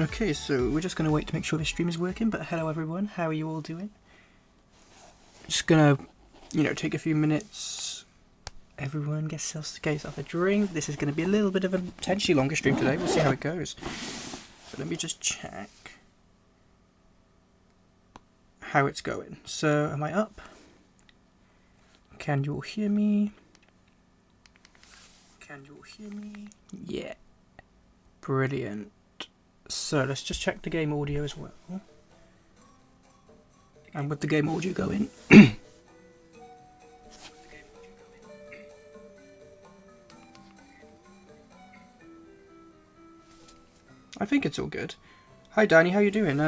Okay, so we're just going to wait to make sure the stream is working, but hello everyone, how are you all doing? Just going to, take a few minutes. Everyone get yourself a drink. This is going to be a little bit of a potentially longer stream today, we'll see how it goes. So let me just check how it's going. So, am I up? Can you all hear me? Yeah. Brilliant. So let's just check the game audio as well. And with the game audio going. I think it's all good. Hi Danny, how you doing?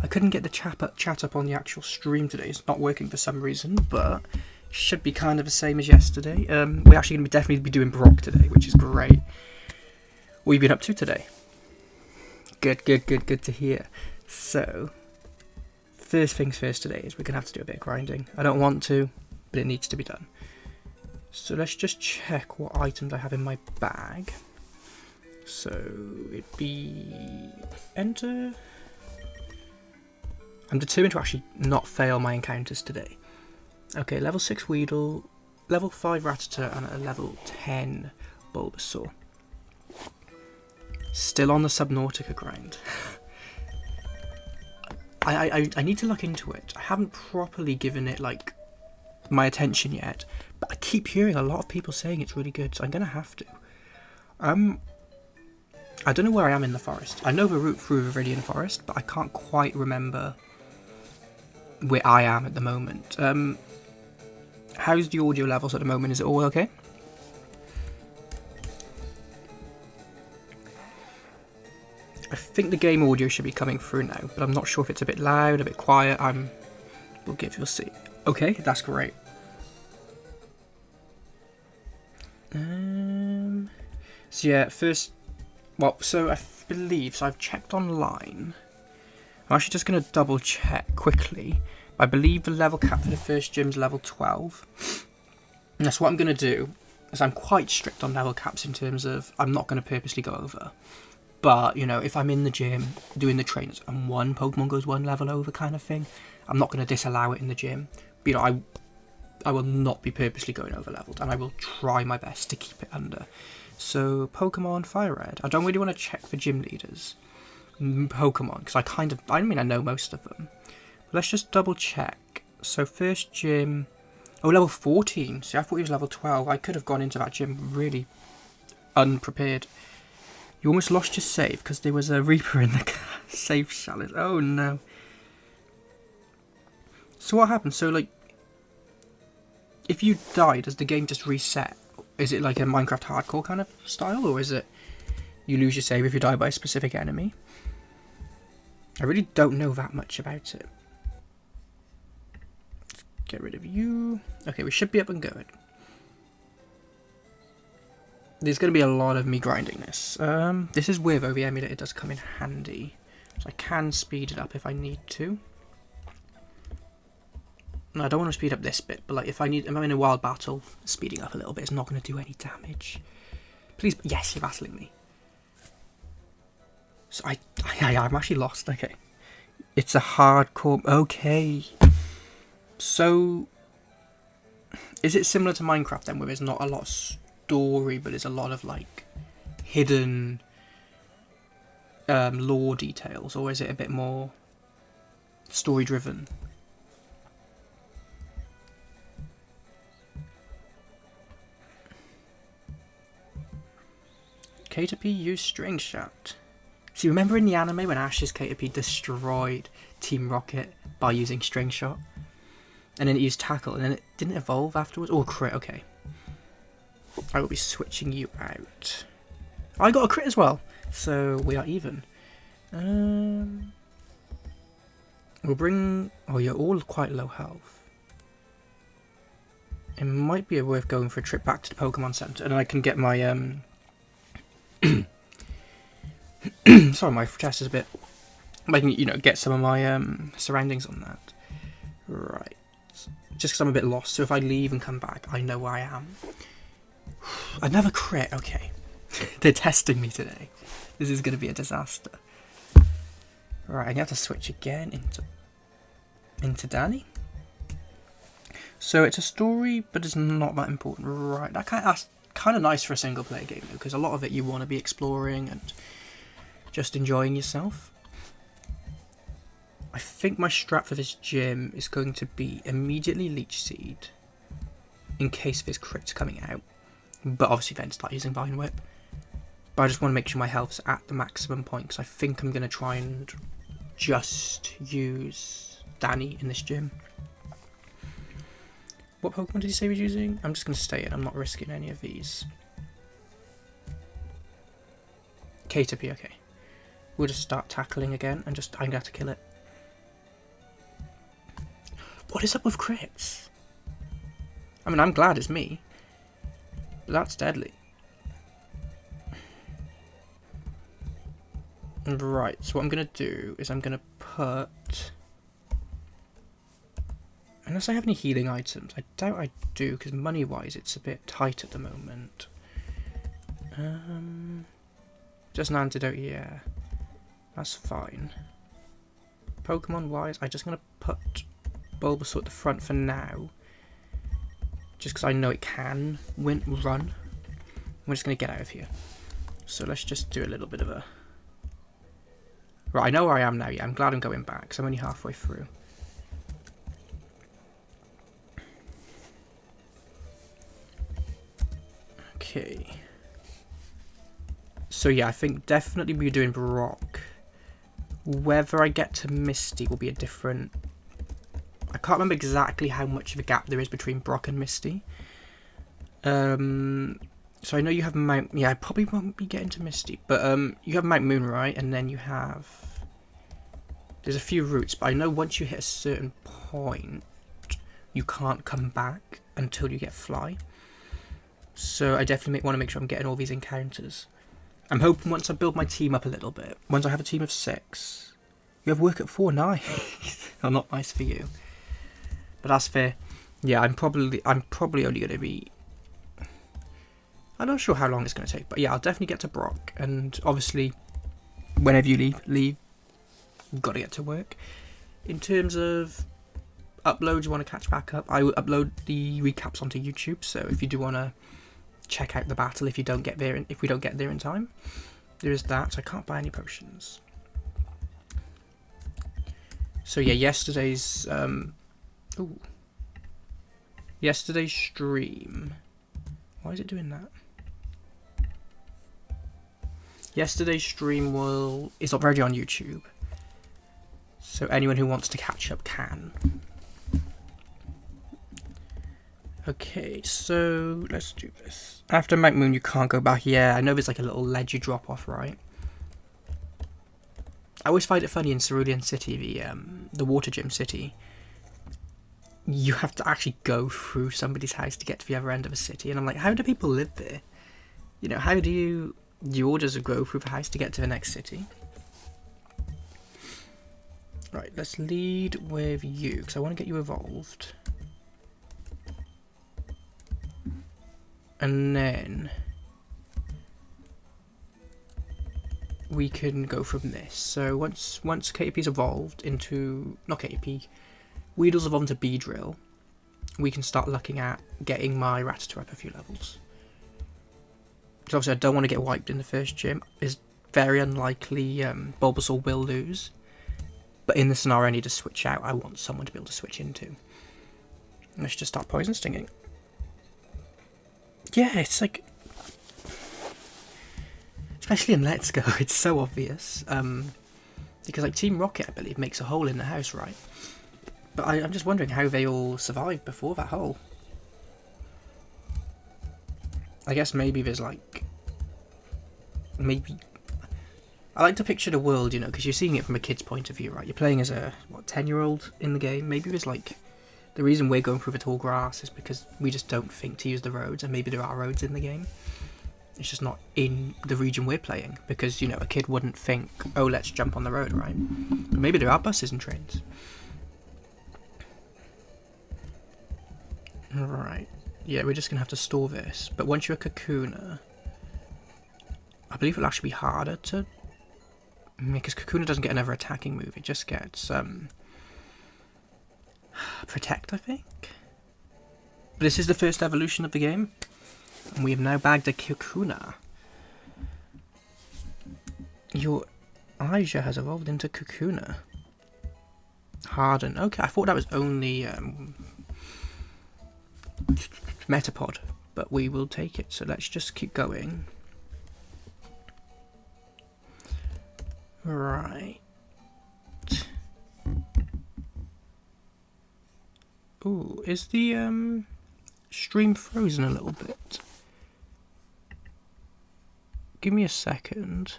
I couldn't get the chat up on the actual stream today. It's not working for some reason, but should be kind of the same as yesterday. We're actually going to definitely be doing Brock today, which is great. What have you been up to today? Good to hear. So, first things first today is we're going to have to do a bit of grinding. I don't want to, but it needs to be done. So let's just check what items I have in my bag. So, it'd be enter. I'm determined to actually not fail my encounters today. Okay, level 6 Weedle, level 5 Rattata, and a level 10 Bulbasaur. Still on the Subnautica grind. I need to look into it. I haven't properly given it, my attention yet. But I keep hearing a lot of people saying it's really good, so I'm going to have to. I don't know where I am in the forest. I know the route through the Viridian Forest, but I can't quite remember where I am at the moment. How's the audio levels at the moment? Is it all okay? I think the game audio should be coming through now, but I'm not sure if it's a bit loud, a bit quiet. We'll see. Okay, that's great. So yeah, first, so I believe, I've checked online. I'm actually just going to double check quickly. I believe the level cap for the first gym is level 12. And that's what I'm going to do, is I'm quite strict on level caps in terms of I'm not going to purposely go over. But, if I'm in the gym doing the trainers and one Pokemon goes one level over kind of thing, I'm not going to disallow it in the gym. But, I will not be purposely going over leveled, and I will try my best to keep it under. So, Pokemon Fire Red. I don't really want to check for gym leaders. Pokemon, because I know most of them. But let's just double check. So, first gym. Oh, level 14. See, I thought he was level 12. I could have gone into that gym really unprepared. You almost lost your save because there was a Reaper in the save challenge. Oh no. So what happens? So if you die, does the game just reset? Is it like a Minecraft hardcore kind of style, or is it you lose your save if you die by a specific enemy? I really don't know that much about it. Let's get rid of you. Okay, we should be up and going. There's going to be a lot of me grinding this. This is where, though, the emulator does come in handy. So I can speed it up if I need to. No, I don't want to speed up this bit, but if I'm in a wild battle, speeding up a little bit is not going to do any damage. Please, yes, you're battling me. So I'm actually lost, okay. It's a hardcore, okay. So, is it similar to Minecraft then, where there's not a lot of story, but there's a lot of hidden lore details, or is it a bit more story driven? Caterpie used String Shot. See, remember in the anime when Ash's Caterpie destroyed Team Rocket by using String Shot? And then it used Tackle, and then it didn't evolve afterwards? Oh, crit, okay. I will be switching you out. I got a crit as well, so we are even. We'll bring... Oh, you're all quite low health. It might be worth going for a trip back to the Pokemon Center, and I can get my... Sorry, my chest is a bit... I can, get some of my surroundings on that. Right. Just because I'm a bit lost, so if I leave and come back, I know where I am. Another crit, okay. They're testing me today. This is going to be a disaster. Right, I have to switch again into Danny. So it's a story, but it's not that important. Right, that's kind of nice for a single player game though, because a lot of it you want to be exploring and just enjoying yourself. I think my strat for this gym is going to be immediately Leech Seed in case there's crits coming out, but obviously then start using Vine Whip. But I just want to make sure my health's at the maximum point, because I think I'm going to try and just use Danny in this gym. What Pokemon did he say he was using? I'm just going to stay in. I'm not risking any of these. Caterpie, okay. We'll just start tackling again and I'm going to have to kill it. What is up with crits? I mean, I'm glad it's me. But that's deadly. Right, so what I'm going to do is I'm going to put... Unless I have any healing items. I doubt I do, because money-wise it's a bit tight at the moment. Just an antidote, yeah. That's fine. Pokemon-wise, I'm just going to put Bulbasaur at the front for now. Just because I know it can run. We're just going to get out of here. So let's just do a little bit of a... Right, I know where I am now, yeah. I'm glad I'm going back, because I'm only halfway through. Okay. So yeah, I think definitely we're doing Brock. Whether I get to Misty will be a different... I can't remember exactly how much of a gap there is between Brock and Misty. So I know you have Mount... Yeah, I probably won't be getting to Misty. But you have Mount Moon, right? And then you have... There's a few routes, but I know once you hit a certain point, you can't come back until you get Fly. So I definitely want to make sure I'm getting all these encounters. I'm hoping once I build my team up a little bit, once I have a team of 6, you have work at 4, nice. Oh, not nice for you. But that's fair. Yeah, I'm probably only going to be... I'm not sure how long it's going to take, but yeah, I'll definitely get to Brock. And obviously, whenever you leave, you've got to get to work. In terms of uploads you want to catch back up, I will upload the recaps onto YouTube, so if you do want to check out the battle if we don't get there in time, there is that. So I can't buy any potions. So yeah, yesterday's stream, why is it doing that? Yesterday's stream is already on YouTube, so anyone who wants to catch up can. Okay, so let's do this. After Mount Moon, you can't go back. Yeah, I know there's like a little ledge you drop off, right? I always find it funny in Cerulean City, the Water Gym City. You have to actually go through somebody's house to get to the other end of a city, and I'm like, how do people live there? You know, how do you all just go through the house to get to the next city? Right, let's lead with you, because I want to get you evolved. And then we can go from this. So once KTP's evolved into... Not KTP. Weedle's evolved into Beedrill. We can start looking at getting my Rattata up a few levels. Because obviously I don't want to get wiped in the first gym. It's very unlikely Bulbasaur will lose. But in the scenario I need to switch out, I want someone to be able to switch into. Let's just start Poison Stinging. Yeah, it's like... Especially in Let's Go, it's so obvious. Because like Team Rocket, I believe, makes a hole in the house, right? But I'm just wondering how they all survived before that hole. I guess maybe there's like... Maybe... I like to picture the world, you know, because you're seeing it from a kid's point of view, right? You're playing as a, 10-year-old in the game. Maybe there's like... The reason we're going through the tall grass is because we just don't think to use the roads, and maybe there are roads in the game. It's just not in the region we're playing, because, you know, a kid wouldn't think, oh, let's jump on the road, right? But maybe there are buses and trains. Right. Yeah, we're just going to have to store this. But once you're a Kakuna, I believe it'll actually be harder to... Because Kakuna doesn't get another attacking move, it just gets... Protect, I think? But this is the first evolution of the game. And we have now bagged a Kakuna. Your Aija has evolved into Kakuna. Harden. Okay, I thought that was only Metapod, but we will take it. So let's just keep going. Right. Ooh, is the stream frozen a little bit? Give me a second.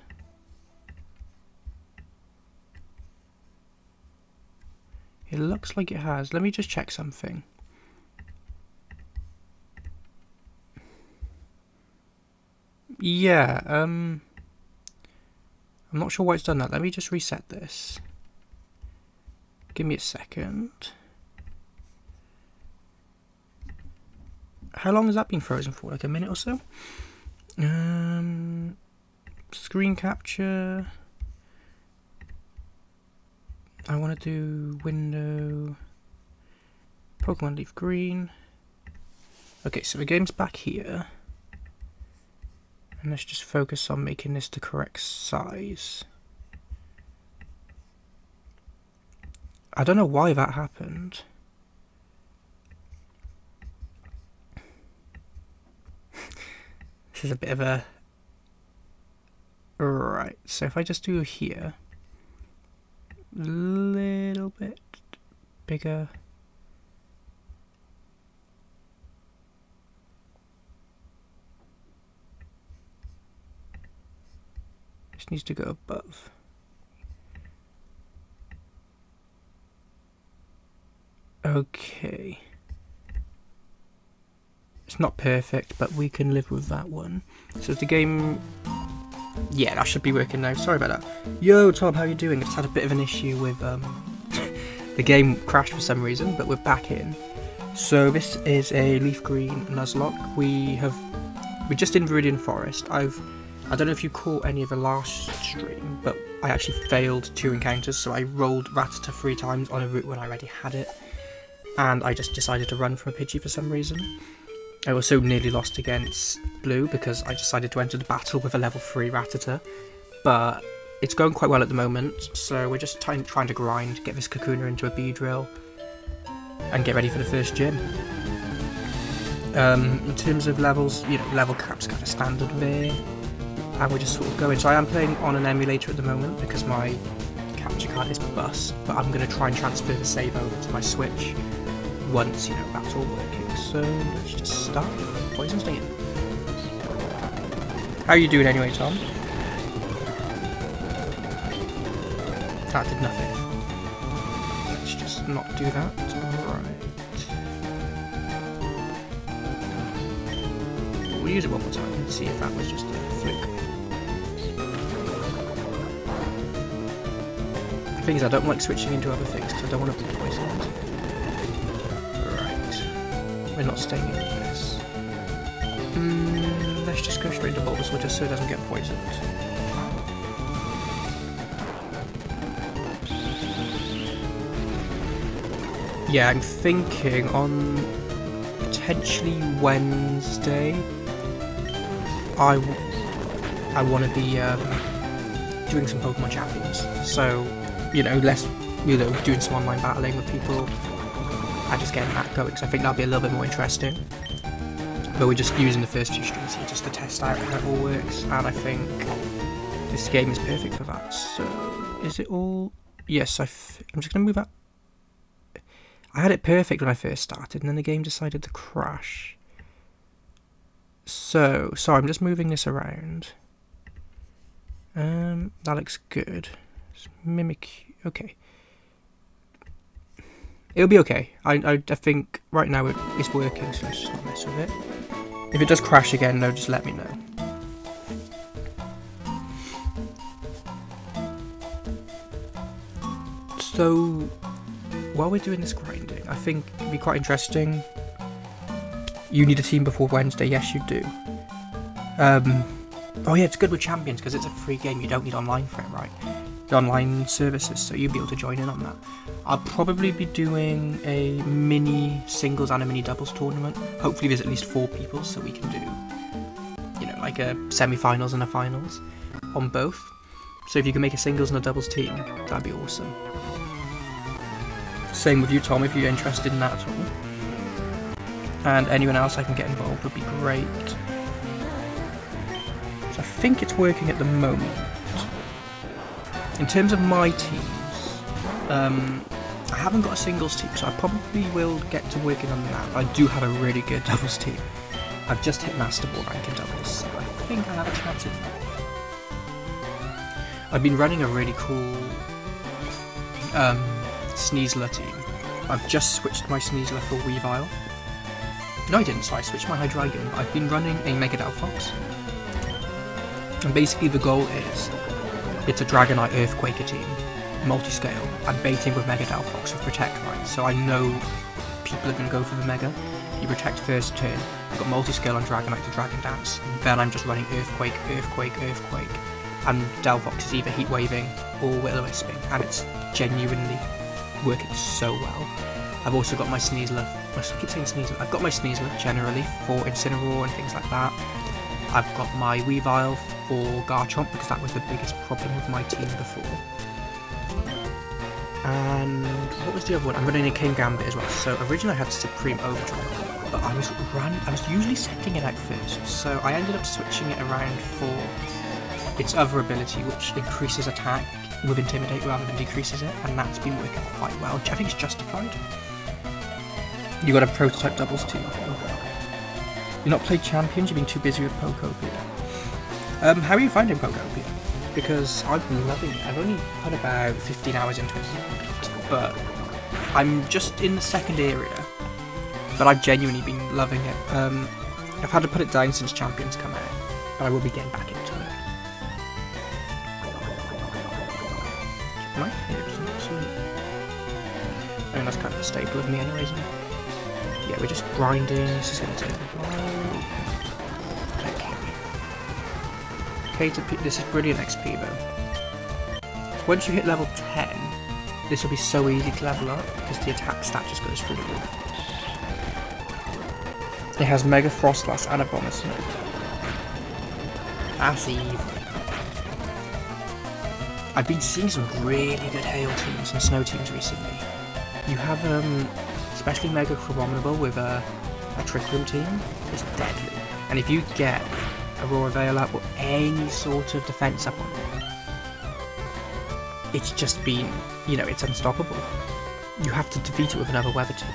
It looks like it has. Let me just check something. Yeah, I'm not sure why it's done that. Let me just reset this. Give me a second. How long has that been frozen for? Like a minute or so? Screen capture. I want to do window. Pokemon Leaf Green. Okay, so the game's back here. And let's just focus on making this the correct size. I don't know why that happened. This is a bit of a... Right, so if I just do here, a little bit bigger. This needs to go above. Okay. It's not perfect, but we can live with that one. So the game... Yeah, that should be working now. Sorry about that. Yo, Tom, how you doing? I just had a bit of an issue with... the game crashed for some reason, but we're back in. So this is a Leaf Green Nuzlocke. We're just in Viridian Forest. I don't know if you caught any of the last stream, but I actually failed 2 encounters, so I rolled Rattata 3 times on a route when I already had it. And I just decided to run from a Pidgey for some reason. I also nearly lost against Blue because I decided to enter the battle with a level 3 Rattata. But it's going quite well at the moment, so we're just trying to grind, get this Kakuna into a Beedrill, and get ready for the first gym. In terms of levels, you know, level cap's kind of standard there. And we're just sort of going. So I am playing on an emulator at the moment because my capture card is bust, but I'm going to try and transfer the save over to my Switch once, you know, that's all working. So let's just start. Poison Sting. How are you doing anyway, Tom? That did nothing. Let's just not do that. Alright. We'll use it one more time and see if that was just a fluke. The thing is, I don't like switching into other things because I don't want to be poisoned. Right. We're not staying in this. Let's just go straight into Bulbasaur just so it doesn't get poisoned. Yeah, I'm thinking on potentially Wednesday. I want to be doing some Pokemon Champions. So, you know, doing some online battling with people and just getting that going. So I think that'll be a little bit more interesting. But we're just using the first few streams here just to test out how it all works. And I think this game is perfect for that. So, is it all? Yes, I'm just going to move up. I had it perfect when I first started, and then the game decided to crash. So, sorry, I'm just moving this around. That looks good. Just mimic, okay. It'll be okay. I think right now it's working, so let's just not mess with it. If it does crash again, though, just let me know. So, while we're doing this grinding, I think it'd be quite interesting. You need a team before Wednesday, yes you do. Oh yeah, it's good with champions because it's a free game. You don't need online for it, right? The online services, so you'll be able to join in on that. I'll probably be doing a mini singles and a mini doubles tournament. Hopefully there's at least 4 people so we can do, you know, like a semi-finals and a finals on both. So if you can make a singles and a doubles team, that'd be awesome. Same with you, Tom, if you're interested in that at all. And anyone else I can get involved would be great. So I think it's working at the moment. In terms of my teams, I haven't got a singles team, so I probably will get to working on that. I do have a really good doubles team. I've just hit Master Ball rank in doubles, so I think I have a chance in that. I've been running a really cool Sneasler team. I've just switched my Sneasler for Weavile. No, I didn't, so I switched my Hydreigon. I've been running a Mega Delphox. And basically the goal is, it's a Dragonite Earthquaker team, multi-scale. I'm baiting with Mega Delphox with Protect, right? So I know people are going to go for the Mega. You Protect first turn, I've got multi-scale on Dragonite to Dragon Dance. And then I'm just running Earthquake, Earthquake, Earthquake. And Delphox is either Heat Waving or Will-O-Wisping, and it's genuinely working so well. I've also got my Sneasler, I keep saying Sneasler, I've got my Sneasler generally for Incineroar and things like that. I've got my Weavile for Garchomp because that was the biggest problem with my team before. And what was the other one? I'm running a King Gambit as well. So originally I had Supreme Overdrive, but I was usually setting it out first, so I ended up switching it around for its other ability, which increases attack with Intimidate rather than decreases it, and that's been working quite well. I think it's justified. You got a prototype doubles team. You've not played Champions, you've been too busy with Pokopia. How are you finding Pokopia? Because I've been loving it. I've only put about 15 hours into it, but I'm just in the second area, but I've genuinely been loving it. I've had to put it down since Champions come out, but I will be getting back into it. My hips are absolutely... I mean, that's kind of a staple of me anyways, isn't it? Yeah, we're just grinding. This is going to take a while. Okay, this is brilliant XP though. So once you hit level 10, this will be so easy to level up because the attack stat just goes through the roof. It has Mega Frostlass and a bonus note. That's evil. I've been seeing some really good Hail teams and Snow teams recently. You have especially Mega Abominable with a Trick Room team. It's deadly. And if you get Aurora Veil up or any sort of defense up on it, it's just been, you know, it's unstoppable. You have to defeat it with another weather team.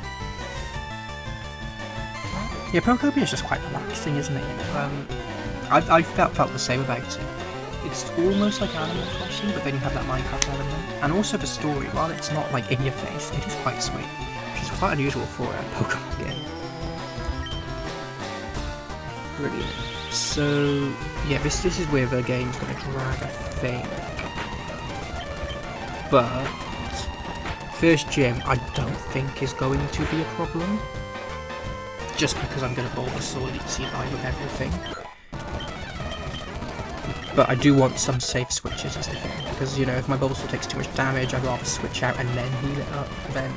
Yeah, Pokopia is just quite relaxing, isn't it? You know? I felt the same about it. It's almost like Animal Crossing, but then you have that Minecraft element. And also the story, while it's not like in your face, it is quite sweet. Which is quite unusual for a Pokemon game. Brilliant. So, yeah, this is where the game's going to drag, I think. But first gym, I don't think is going to be a problem. Just because I'm going to Bulbasaur Leech-Seed with everything. But I do want some safe switches as the thing, because, you know, if my Bulbasaur takes too much damage, I'd rather switch out and then heal it up than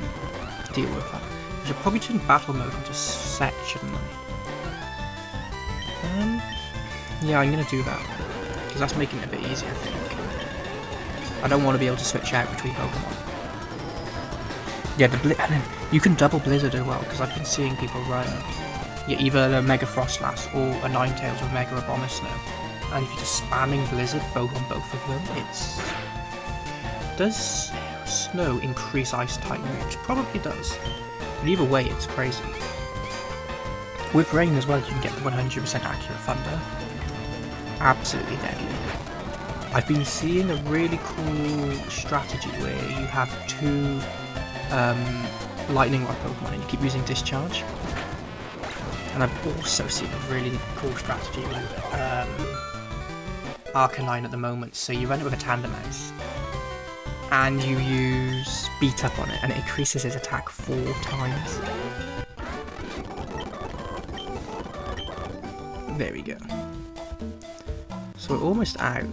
deal with that. I should probably turn battle mode into set, shouldn't I? Yeah, I'm going to do that, because that's making it a bit easier, I think. I don't want to be able to switch out between Pokemon. Yeah, and then you can double Blizzard as well, because I've been seeing people run either a Mega Frostlass or a Ninetales with Mega Abomasnow. And if you're just spamming Blizzard on both of them, it's... Does Snow increase Ice-type moves? Probably does. But either way, it's crazy. With Rain as well, you can get the 100% accurate Thunder. Absolutely deadly. I've been seeing a really cool strategy where you have two Lightning Rod Pokemon and you keep using Discharge. And I've also seen a really cool strategy with Arcanine at the moment. So you run it with a Tandemaus and you use Beat Up on it and it increases his attack 4 times. There we go. So we're almost out.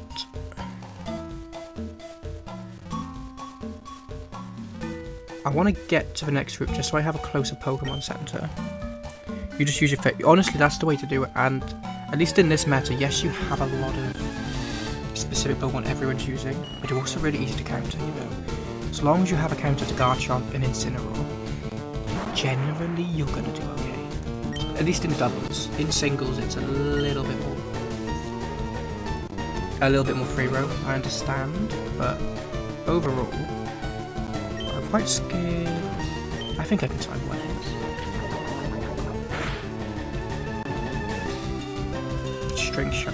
I want to get to the next route just so I have a closer Pokemon Center. You just use your honestly, that's the way to do it. And at least in this meta, yes, you have a lot of specific Pokemon everyone's using, but they're also really easy to counter, you know. As long as you have a counter to Garchomp and Incineroar, generally you're gonna do okay. At least in doubles. In singles, it's a little bit more free roam, I understand, but overall, I'm quite scared. I think I can time one hit. String Shot.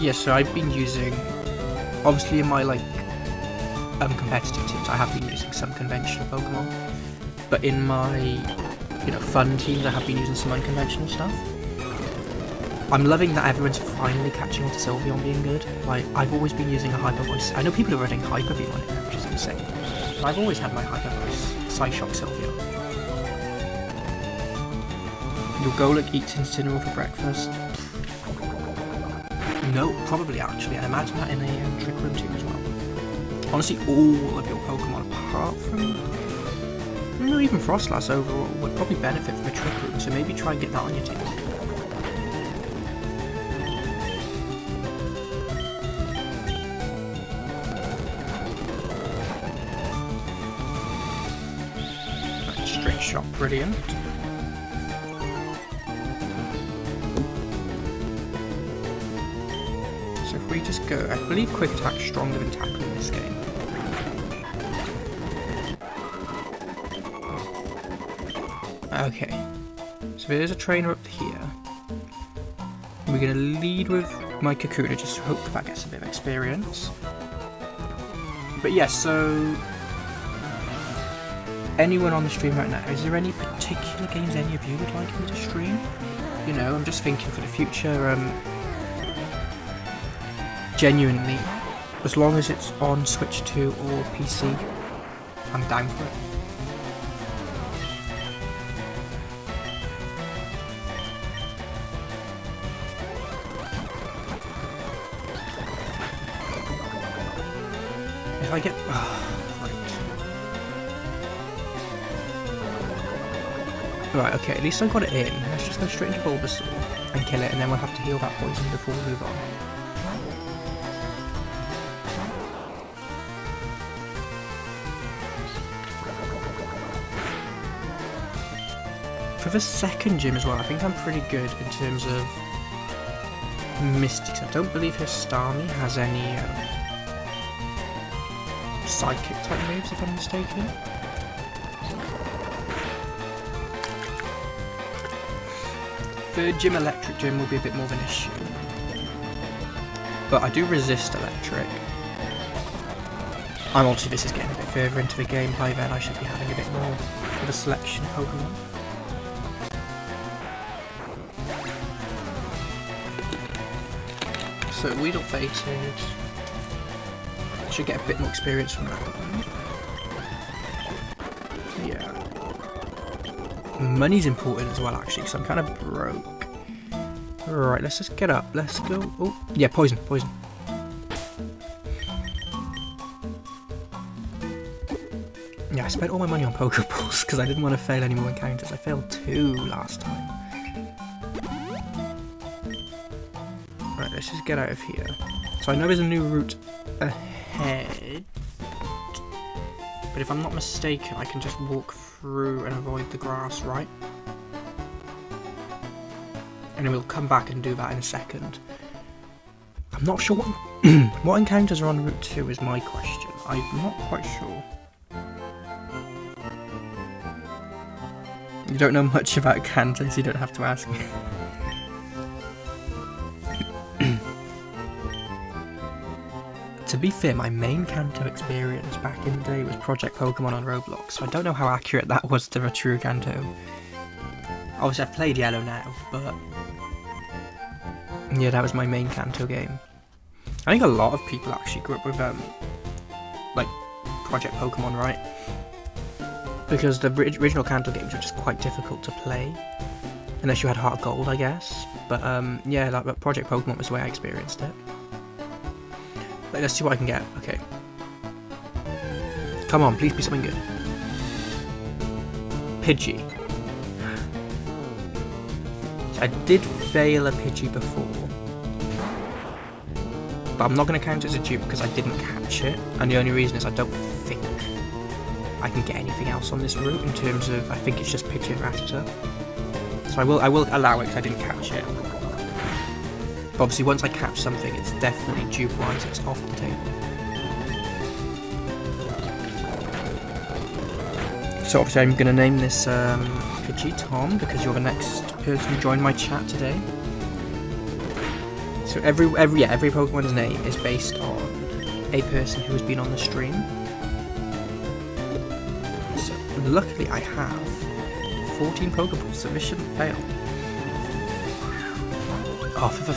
Yeah, so I've been using, obviously in my competitive teams, I have been using some conventional Pokemon, but in my fun teams, I have been using some unconventional stuff. I'm loving that everyone's finally catching on to Sylveon being good. Like, I've always been using a Hyper Voice. I know people are running Hyper V on it now, which is insane. But I've always had my Hyper Voice, Psyshock Sylveon. Your Golem eats Incineroar for breakfast. No, probably actually. I imagine that in a Trick Room too as well. Honestly, all of your Pokemon, apart from even Frostlass overall, would probably benefit from a Trick Room. So maybe try and get that on your team. String Shot, brilliant. So if we just go, I believe Quick Attack's stronger than Tackle in this game. Okay, so there's a trainer up here. We're going to lead with my Kakuna just to hope that gets a bit of experience. But yeah, so anyone on the stream right now, is there any particular games any of you would like me to stream? You know, I'm just thinking for the future, genuinely, as long as it's on Switch 2 or PC, I'm down for it. If I get... Right, okay, at least I got it in. Let's just go straight into Bulbasaur and kill it, and then we'll have to heal that poison before we move on. For the second gym as well, I think I'm pretty good in terms of Mystics. I don't believe Histami has any Psychic type moves, if I'm mistaken. Third gym, Electric Gym, will be a bit more of an issue. But I do resist Electric. I'm obviously, this is getting a bit further into the game, by then I should be having a bit more of a selection of Pokemon. So Weedle fated. Should get a bit more experience from that one. Yeah. Money's important as well, actually, because I'm kind of broke. Right, let's just get up. Let's go. Oh, yeah, poison, poison. Yeah, I spent all my money on Pokeballs because I didn't want to fail any more encounters. I failed 2 last time. Right, let's just get out of here. So I know there's a new route ahead. But if I'm not mistaken, I can just walk through and avoid the grass, right? And then we'll come back and do that in a second. I'm not sure what, what encounters are on Route 2 is my question. I'm not quite sure. You don't know much about Kanto, so you don't have to ask me. To be fair, my main Kanto experience back in the day was Project Pokemon on Roblox, so I don't know how accurate that was to a true Kanto. Obviously I've played Yellow now, but yeah, that was my main Kanto game. I think a lot of people actually grew up with like Project Pokemon, right? Because the original Kanto games were just quite difficult to play. Unless you had Heart Gold, I guess. But yeah, like Project Pokemon was the way I experienced it. Let's see what I can get. Okay. Come on, please be something good. Pidgey. I did fail a Pidgey before. But I'm not going to count it as a dupe because I didn't catch it. And the only reason is I don't think I can get anything else on this route in terms of, I think it's just Pidgey and Rattata. So I will allow it because I didn't catch it. But obviously once I catch something, it's definitely dupe-wise, it's off the table. So obviously I'm going to name this Pidgey Tom because you're the next person who joined my chat today. So every Pokemon's name is based on a person who has been on the stream. So luckily I have 14 Pokeballs, so this shouldn't fail. Oh, for the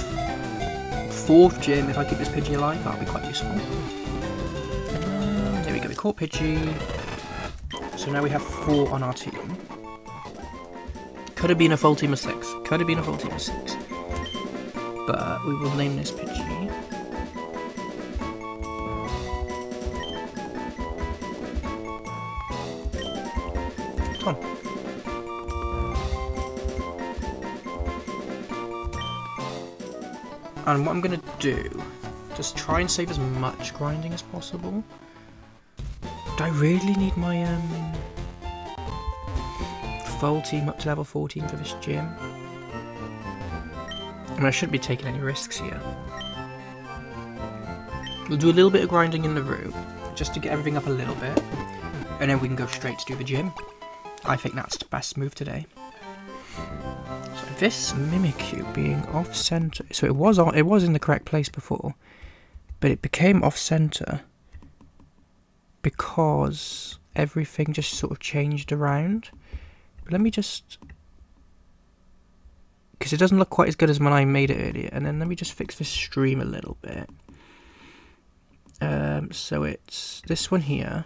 fourth gym, if I keep this Pidgey alive, that'll be quite useful. There we go, we caught Pidgey. So now we have 4 on our team. Could have been a full team of 6. Could have been a full team of 6. But we will name this Pidgey. Tom. And what I'm going to do, just try and save as much grinding as possible. Do I really need my full team up to level 14 for this gym? I mean, I shouldn't be taking any risks here. We'll do a little bit of grinding in the route, just to get everything up a little bit, and then we can go straight to do the gym. I think that's the best move today. So this Mimikyu being off-center, so it was in the correct place before, but it became off-center because everything just sort of changed around. But let me just, because it doesn't look quite as good as when I made it earlier, and then let me just fix the stream a little bit. So it's this one here,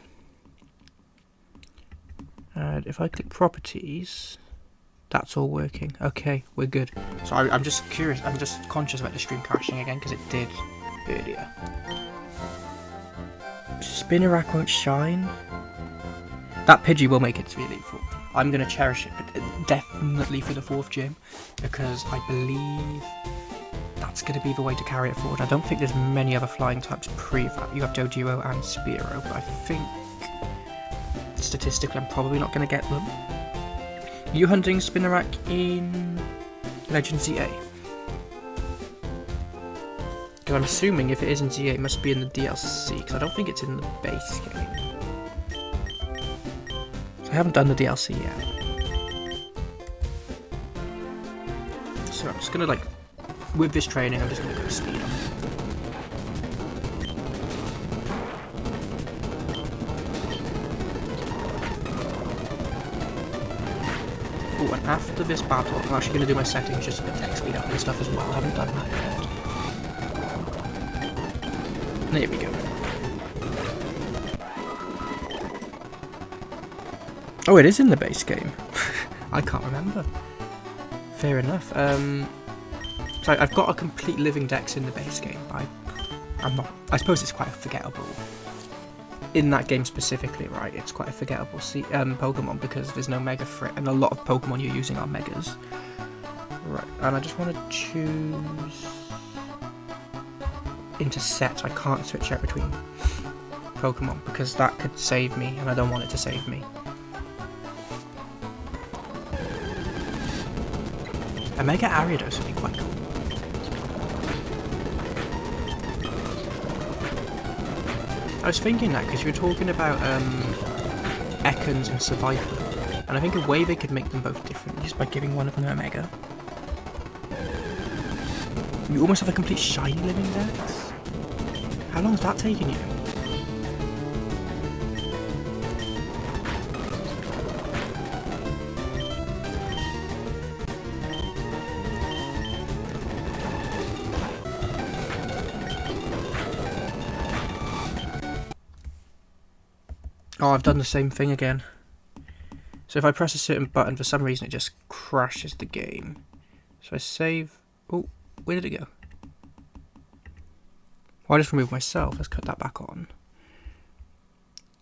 and if I click properties, that's all working. Okay, we're good. So I'm just curious, I'm just conscious about the stream crashing again because it did earlier. Spinarak won't shine. That Pidgey will make it to the Elite Four. I'm going to cherish it, but definitely for the 4th gym, because I believe that's going to be the way to carry it forward. I don't think there's many other flying types pre that. You have Doduo and Spearow, but I think statistically I'm probably not going to get them. You hunting Spinarak in Legend ZA? Because I'm assuming if it is in ZA, it must be in the DLC, because I don't think it's in the base game. I haven't done the DLC yet. So I'm just gonna with this training, I'm just gonna go speed up. Oh, and after this battle, I'm actually gonna do my settings just to get tech speed up and stuff as well. I haven't done that yet. There we go. Oh, it is in the base game. I can't remember. Fair enough. So I've got a complete living dex in the base game. I'm not. I suppose it's quite forgettable. In that game specifically, right? It's quite a forgettable Pokemon because there's no Mega Threat, and a lot of Pokemon you're using are Megas. Right, and I just want to choose Intercept. I can't switch out between Pokemon because that could save me, and I don't want it to save me. A Mega Ariados would be quite cool. I was thinking that because you were talking about Ekans and Survivor, and I think a way they could make them both different just by giving one of them a Mega. You almost have a complete shiny living dex. How long has that taken you? Oh, I've done the same thing again. So if I press a certain button, for some reason it just crashes the game. So I save. Oh, where did it go? Well, I just removed myself. Let's cut that back on.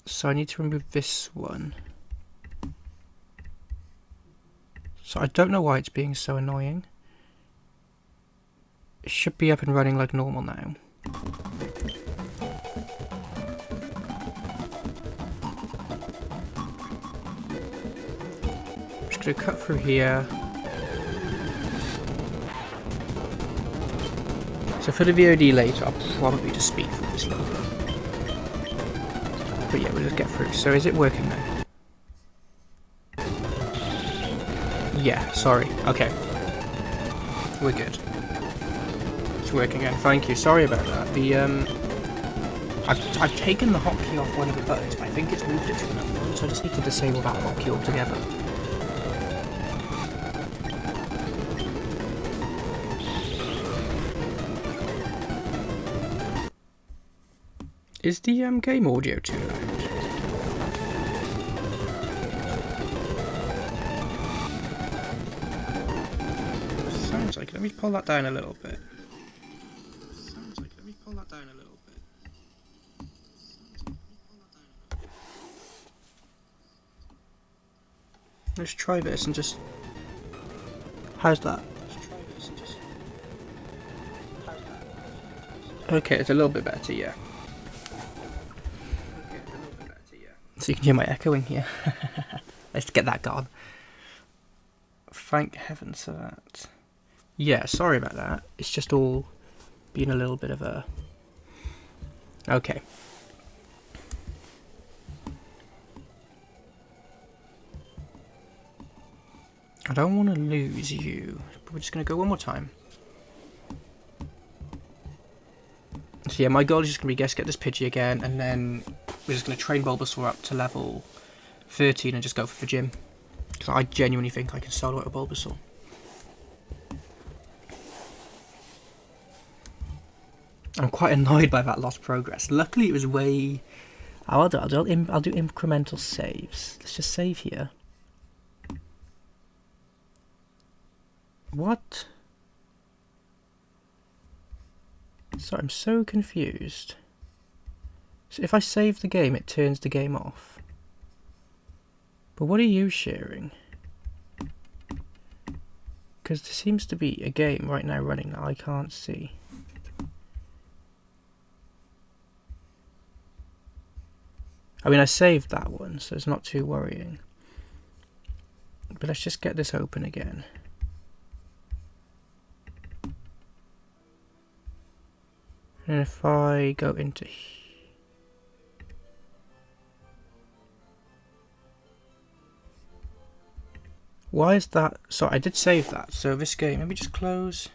So I need to remove this one. So I don't know why it's being so annoying. It should be up and running like normal now. I'm just going to cut through here. So for the VOD later, I'll probably just speed through this level. But yeah, we'll just get through. So is it working now? Yeah, sorry. Okay. We're good. It's working again. Thank you. Sorry about that. The I've taken the hotkey off one of the buttons, but I think it's moved it to another one, so I just need to disable that hotkey altogether. Is the game audio too loud? Sounds like. Let me pull that down a little bit. Sounds like. Let me pull that down a little bit. Let's try this and just. How's that? Okay, it's a little bit better, yeah. So you can hear my echoing here. Let's get that gone. Thank heavens for that. Yeah, sorry about that. It's just all been a little bit of a... Okay. I don't want to lose you. But we're just going to go one more time. So yeah, my goal is just going to be get this Pidgey again, and then we're just going to train Bulbasaur up to level 13 and just go for the gym. Because I genuinely think I can solo out a Bulbasaur. I'm quite annoyed by that lost progress. Luckily it was way... I'll do incremental saves. Let's just save here. What? Sorry, I'm so confused. So if I save the game, it turns the game off. But what are you sharing? Because there seems to be a game right now running that I can't see. I mean, I saved that one, so it's not too worrying. But let's just get this open again. And if I go into... Why is that? So I did save that. So this game, let me just close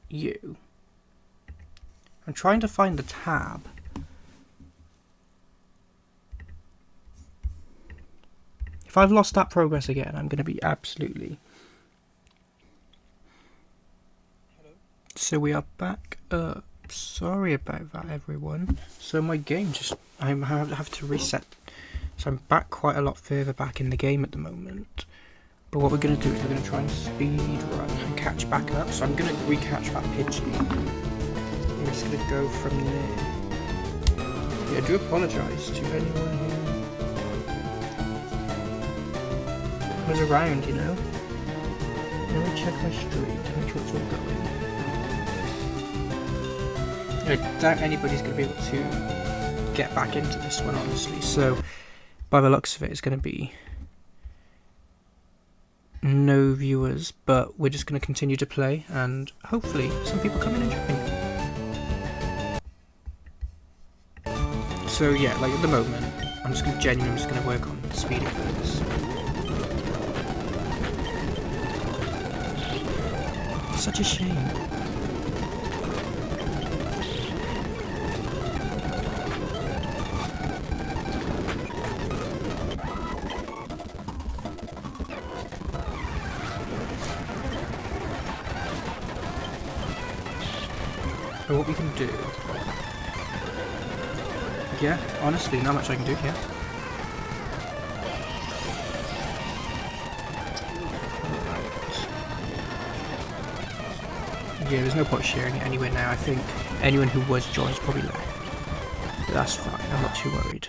you. I'm trying to find the tab. If I've lost that progress again, I'm going to be absolutely... So we are back up. Sorry about that, everyone. So my game just... I have to reset. So I'm back quite a lot further back in the game at the moment. But what we're going to do is we're going to try and speed run and catch back up. So I'm going to recatch that Pidgey. I'm just going to go from there. Yeah, I do apologise to anyone who was around, you know. Let me check my streak to make sure it's all going. I doubt anybody's going to be able to get back into this one, honestly. So, by the looks of it, it's going to be no viewers, but we're just going to continue to play, and hopefully some people come in and join. So yeah, like at the moment, I'm just going to work on speeding things. Such a shame. So what we can do... Yeah, honestly, not much I can do here. Yeah, there's no point sharing it anywhere now. I think anyone who was joined probably left. But that's fine, I'm not too worried.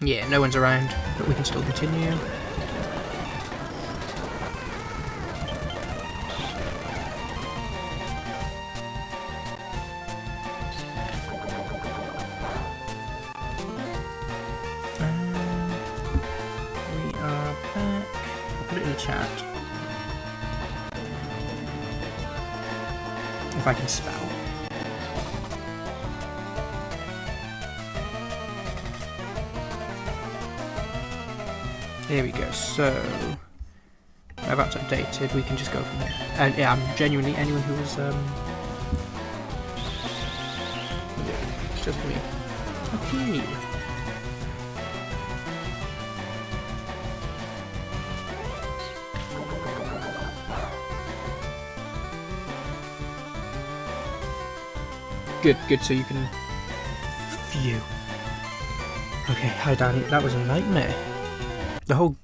Yeah, no one's around, but we can still continue. We are back. I'll put it in the chat. If I can spell. There we go, so now that's updated, we can just go from there. And yeah, I'm genuinely, anyone who was, yeah, it's just me. Okay. Good, so you can view. Okay, hi Danny, that was a nightmare. The whole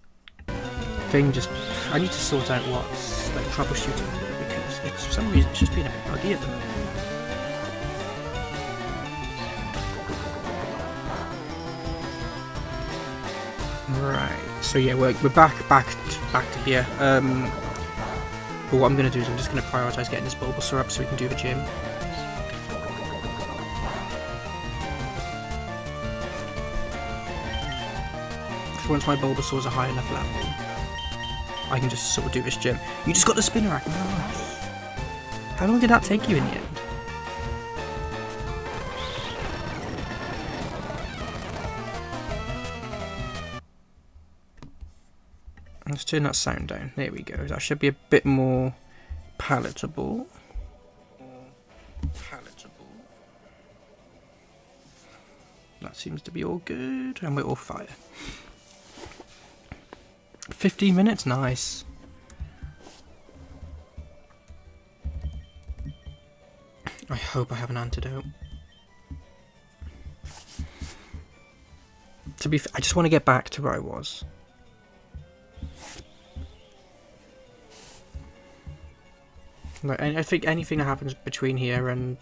thing just... I need to sort out what's like troubleshooting here because it's, for some reason it's just been a bit buggy at the moment. Right, so yeah, we're back to here. But what I'm going to do is I'm just going to prioritise getting this Bulbasaur up so we can do the gym. Once my Bulbasaur is a high enough level, I can just sort of do this gym. You just got the spinner rack, nice. How long did that take you in the end? Let's turn that sound down. There we go. That should be a bit more palatable. That seems to be all good, and we're all fire. 15 minutes, nice. I hope I have an antidote. To be I just want to get back to where I was. Like, I think anything that happens between here and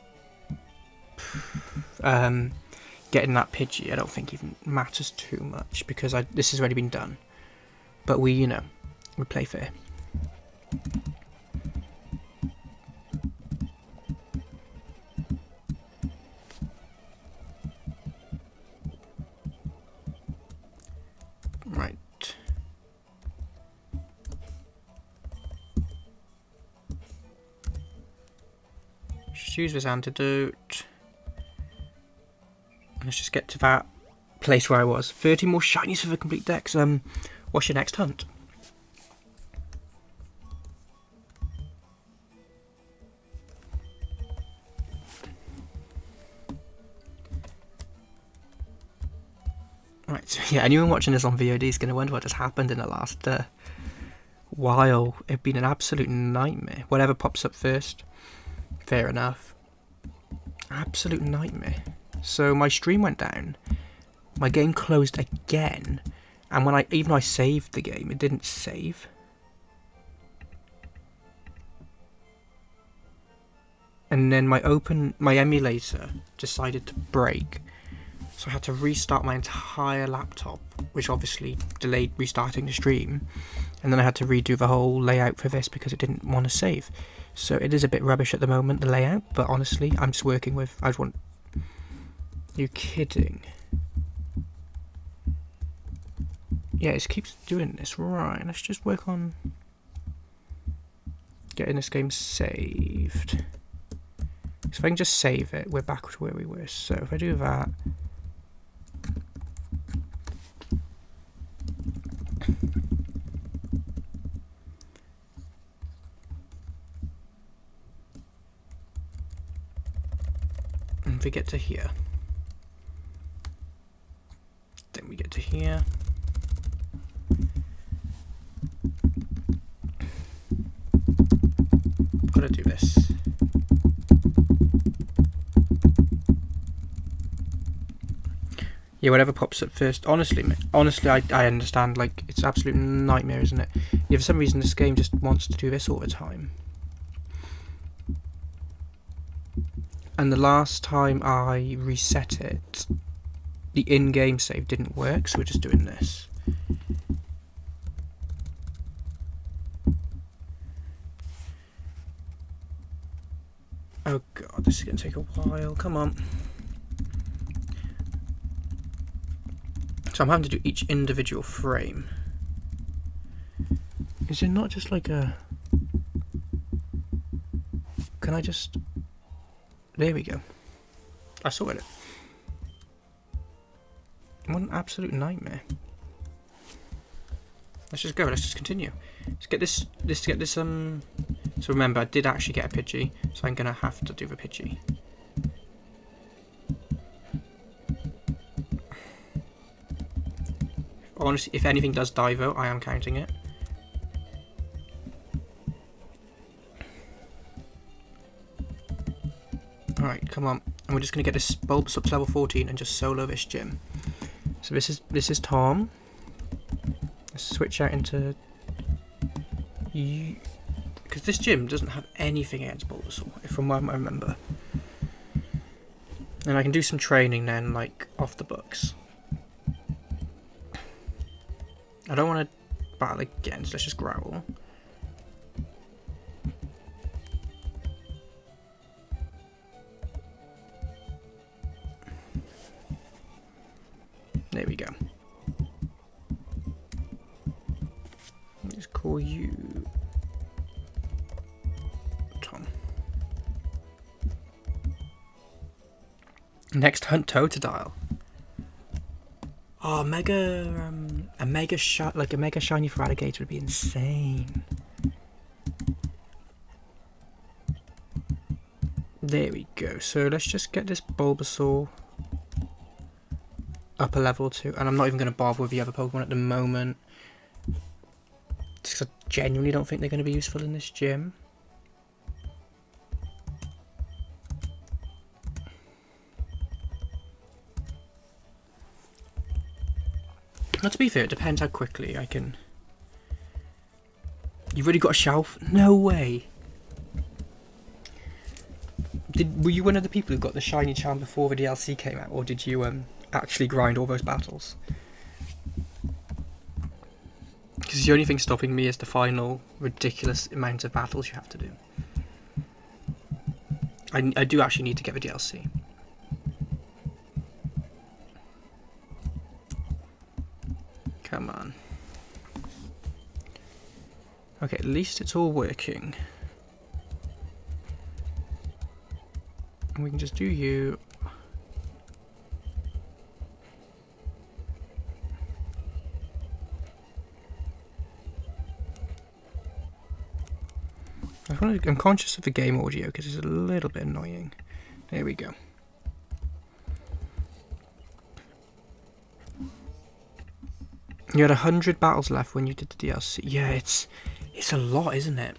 getting that Pidgey, I don't think even matters too much because this has already been done. But we, you know, we play fair. Right. Just use this antidote. Let's just get to that place where I was. 30 more shinies for the complete decks. What's your next hunt? Right, so yeah, anyone watching this on VOD is going to wonder what just happened in the last while. It's been an absolute nightmare. Whatever pops up first, fair enough. Absolute nightmare. So my stream went down, my game closed again, and when even though I saved the game, it didn't save. And then my emulator decided to break, so I had to restart my entire laptop, which obviously delayed restarting the stream, and then I had to redo the whole layout for this because it didn't want to save. So it is a bit rubbish at the moment, the layout, but honestly, I'm just working with... You kidding? Yeah, it keeps doing this. Right, let's just work on getting this game saved. So if I can just save it, we're back to where we were. So if I do that... and if we get to here... then we get to here. Gotta do this. Yeah, whatever pops up first. Honestly, I understand. Like, it's an absolute nightmare, isn't it? Yeah, for some reason this game just wants to do this all the time. And the last time I reset it, the in-game save didn't work, so we're just doing this. Oh god, this is going to take a while, come on. So I'm having to do each individual frame. Is it not just like a... Can I just... There we go. I sorted it. What an absolute nightmare. Let's just go, let's just continue. Let's get this, So remember, I did actually get a Pidgey, so I'm gonna have to do the Pidgey. Honestly, if anything does die though, I am counting it. Alright, come on. And we're just gonna get this Bulbasaur up to level 14 and just solo this gym. So this is Tom. Let's switch out into you, because this gym doesn't have anything against Bulbasaur, from what I remember. And I can do some training then, like off the books. I don't want to battle again, so let's just growl. There we go. Let's call you Tom. Next, hunt Totodile. Oh, a mega shiny Feraligatr would be insane. There we go. So let's just get this Bulbasaur up a level 2, and I'm not even going to bother with the other Pokemon at the moment, because I genuinely don't think they're going to be useful in this gym. Not to be fair, it depends how quickly I can... You've already got a shelf? No way! Were you one of the people who got the shiny charm before the DLC came out, or did you actually grind all those battles? Because the only thing stopping me is the final ridiculous amount of battles you have to do. I do actually need to get the DLC. Come on. Okay, at least it's all working. And we can just do you. I'm conscious of the game audio because it's a little bit annoying. There we go. You had 100 battles left when you did the DLC. Yeah, it's a lot, isn't it?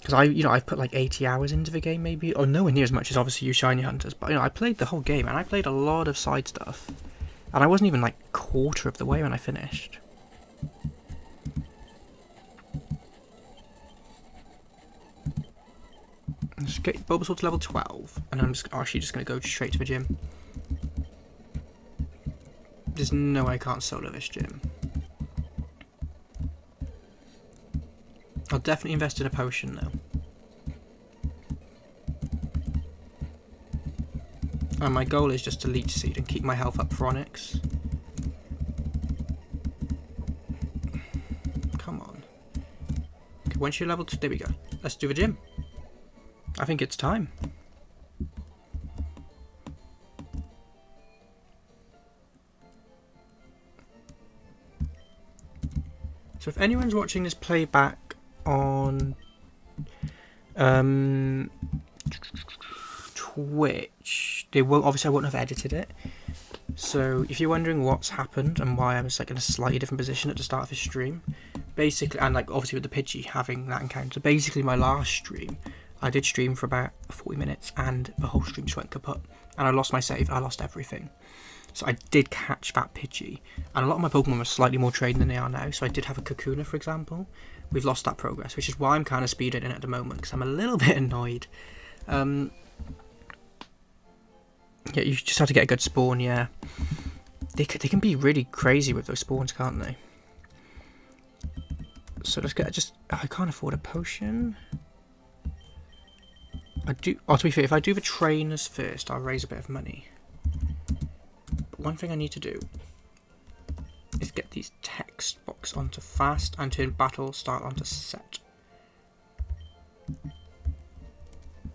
Because I've put like 80 hours into the game, maybe, or nowhere near as much as obviously you shiny hunters. But I played the whole game and I played a lot of side stuff, and I wasn't even like a quarter of the way when I finished. Let's get Bulbasaur to level 12, and I'm actually just going to go straight to the gym. There's no way I can't solo this gym. I'll definitely invest in a potion though. And my goal is just to Leech Seed and keep my health up for Onyx. Come on. Okay, once you're level 2, there we go. Let's do the gym. I think it's time. So if anyone's watching this playback on Twitch, they won't, obviously I won't have edited it. So if you're wondering what's happened and why I was like in a slightly different position at the start of the stream, basically, and like obviously with the Pidgey having that encounter, basically my last stream, I did stream for about 40 minutes and the whole stream just went kaput. And I lost my save, I lost everything. So I did catch that Pidgey. And a lot of my Pokemon were slightly more trained than they are now. So I did have a Kakuna, for example. We've lost that progress, which is why I'm kind of speeding in at the moment, because I'm a little bit annoyed. Yeah, you just have to get a good spawn, yeah. They can be really crazy with those spawns, can't they? So let's get I can't afford a potion. To be fair, if I do the trainers first, I'll raise a bit of money. But one thing I need to do is get these text box onto fast and turn battle style onto set.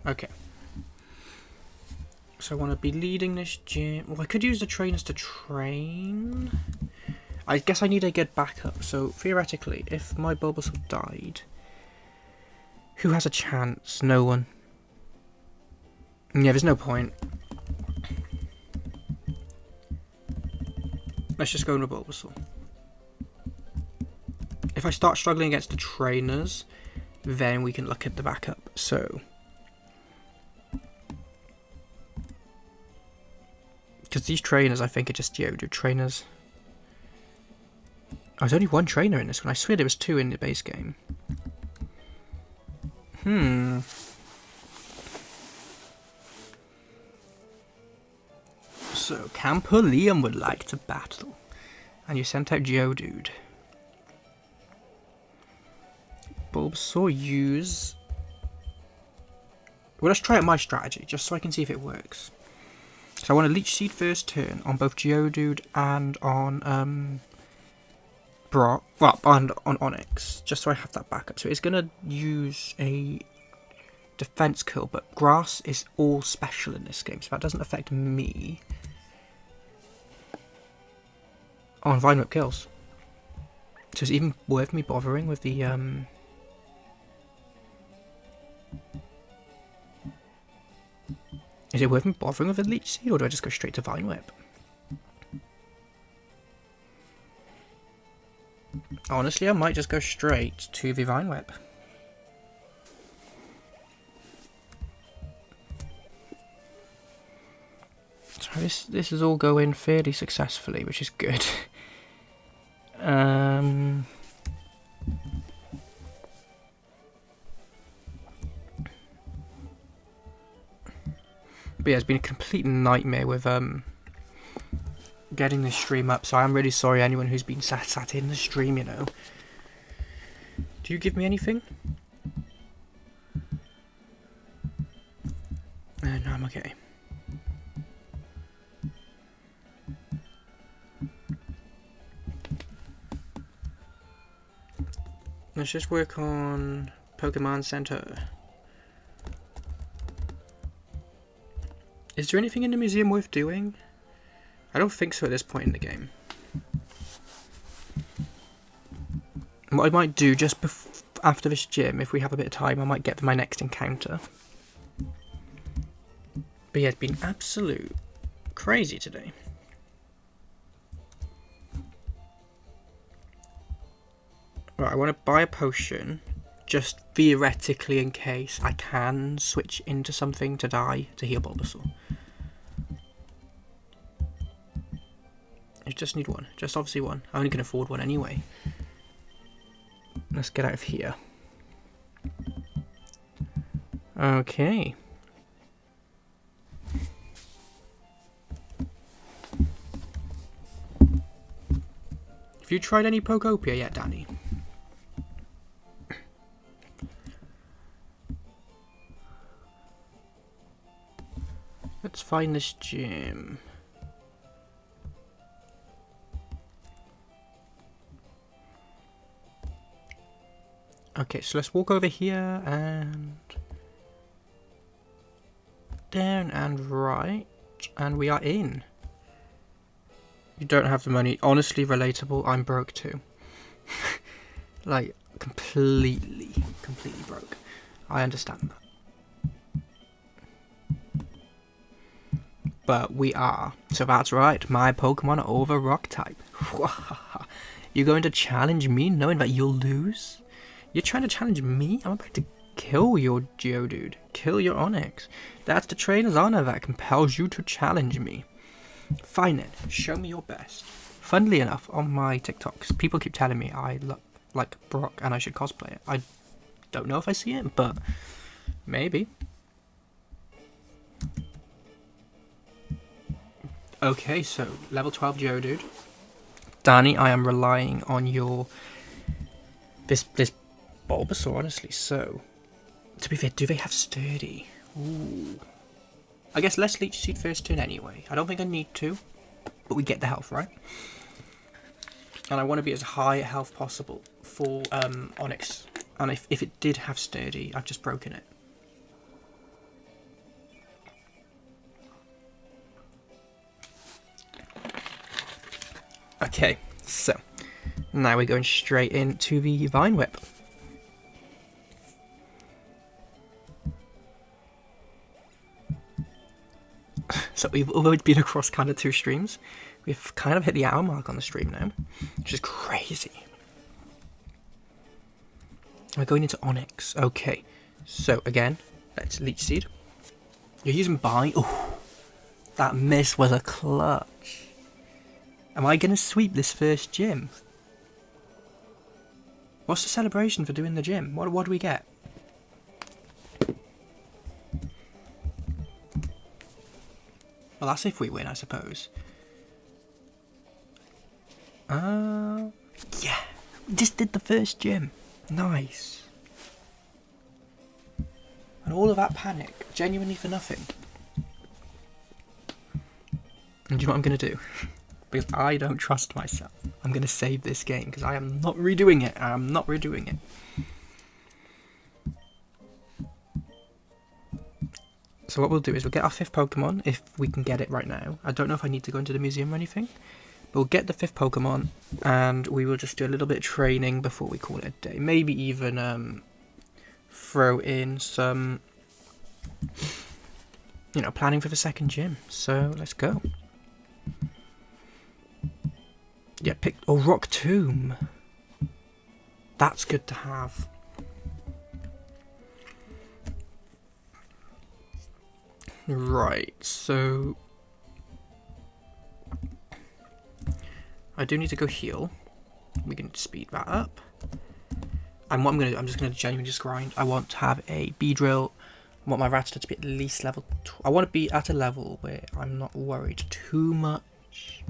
Okay. So I want to be leading this gym. Well, I could use the trainers to train. I guess I need a good backup. So theoretically, if my Bulbasaur died, who has a chance? No one. Yeah, there's no point. Let's just go into Bulbasaur. If I start struggling against the trainers, then we can look at the backup. So, because these trainers, I think, are just Geodude trainers. Oh, there's only one trainer in this one. I swear there was two in the base game. So, Camper Liam would like to battle. And you sent out Geodude. Bulbasaur use... Well, let's try out my strategy, just so I can see if it works. So I want to Leech Seed first turn on both Geodude and on Brock, well, and on Onix, just so I have that backup. So it's going to use a defense curl, but grass is all special in this game, so that doesn't affect me. Oh, and Vine Whip kills. So it's even worth me bothering with the Is it worth me bothering with a Leech Seed, or do I just go straight to Vine Whip? Honestly, I might just go straight to the Vine Whip. So this is all going fairly successfully, which is good. But yeah, it's been a complete nightmare with getting this stream up, so I'm really sorry anyone who's been sat in the stream, you know. Do you give me anything? No, I'm okay. Let's just work on Pokemon Center. Is there anything in the museum worth doing? I don't think so at this point in the game. What I might do just after this gym, if we have a bit of time, I might get to my next encounter. But yeah, it's been absolute crazy today. Right, I want to buy a potion, just theoretically in case I can switch into something to die to heal Bulbasaur. I just need one, just obviously one. I only can afford one anyway. Let's get out of here. Okay. Have you tried any Pokopia yet, Danny? Let's find this gym. Okay, so let's walk over here and down and right, and we are in. You don't have the money. Honestly, relatable. I'm broke too. Like, completely broke. I understand that. But we are. So that's right. My Pokemon are over rock type. You're going to challenge me knowing that you'll lose? You're trying to challenge me? I'm about to kill your Geodude. Kill your Onix. That's the trainer's honor that compels you to challenge me. Fine then, show me your best. Funnily enough, on my TikToks, people keep telling me I look like Brock and I should cosplay it. I don't know if I see it, but maybe. Okay, so level 12 Geodude. Danny, I am relying on your this Bulbasaur, honestly. So, to be fair, do they have Sturdy? Ooh. I guess let's Leech Seed first turn anyway. I don't think I need to, but we get the health, right? And I want to be as high a health possible for Onyx. And if it did have Sturdy, I've just broken it. Okay, so now we're going straight into the Vine Whip. So although it's been across kind of 2 streams, we've kind of hit the hour mark on the stream now, which is crazy. We're going into Onyx. Okay, so again, let's Leech Seed. You're using Buy. Oh, that miss was a clutch. Am I going to sweep this first gym? What's the celebration for doing the gym? What do we get? Well, that's if we win, I suppose. Yeah, just did the first gym. Nice. And all of that panic, genuinely for nothing. And do you know what I'm going to do? Because I don't trust myself. I'm going to save this game because I am not redoing it. I am not redoing it. So what we'll do is we'll get our 5th Pokemon if we can get it right now. I don't know if I need to go into the museum or anything. But we'll get the 5th Pokemon and we will just do a little bit of training before we call it a day. Maybe even throw in some, you know, planning for the 2nd gym. So let's go. Yeah, Rock Tomb. That's good to have. Right, so I do need to go heal. We can speed that up. And what I'm just gonna genuinely just grind. I want to have a Beedrill. I want my Rattata to be at least level. I want to be at a level where I'm not worried too much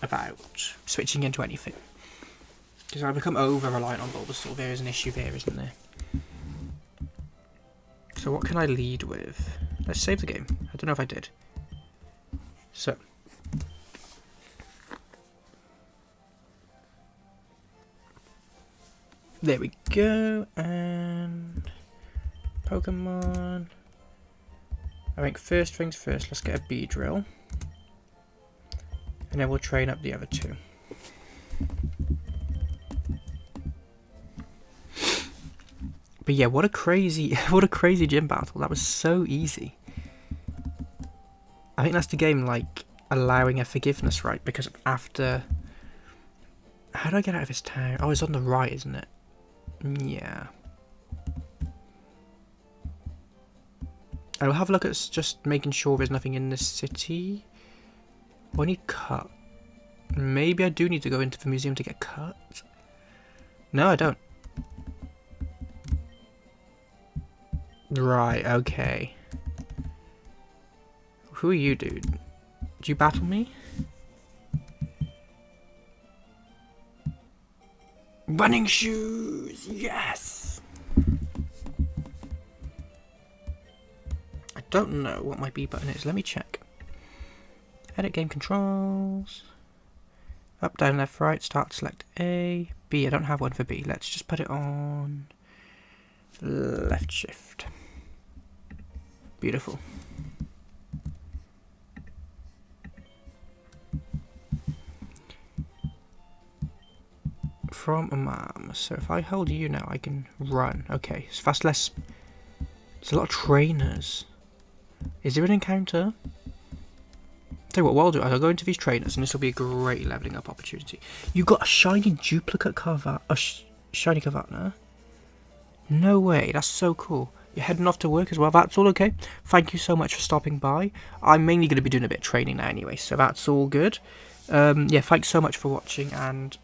about switching into anything. Because if I become over reliant on Bulbasaur, there is an issue there, isn't there? So what can I lead with? Let's save the game. I don't know if I did. So. There we go. And Pokemon. I think first things first, let's get a Beedrill. And then we'll train up the other 2. But yeah, what a crazy gym battle. That was so easy. I think that's the game, like, allowing a forgiveness, right? Because after... How do I get out of this town? Oh, it's on the right, isn't it? Yeah. I'll have a look at just making sure there's nothing in the city. Oh, I need cut. Maybe I do need to go into the museum to get cut. No, I don't. Right, okay. Who are you, dude? Do you battle me? Running shoes! Yes! I don't know what my B button is. Let me check. Edit game controls. Up, down, left, right. Start, select A. B, I don't have one for B. Let's just put it on left shift. Beautiful. From a mom. So if I hold you now, I can run. Okay, it's fast less. There's a lot of trainers. Is there an encounter? Tell you what I'll do. I'll go into these trainers, and this will be a great leveling up opportunity. You got a shiny duplicate Carvat, shiny Carvatna. No way, that's so cool. you're heading off to work as well. That's all okay. Thank you so much for stopping by. I'm mainly going to be doing a bit of training now anyway, so that's all good. Yeah, thanks so much for watching, and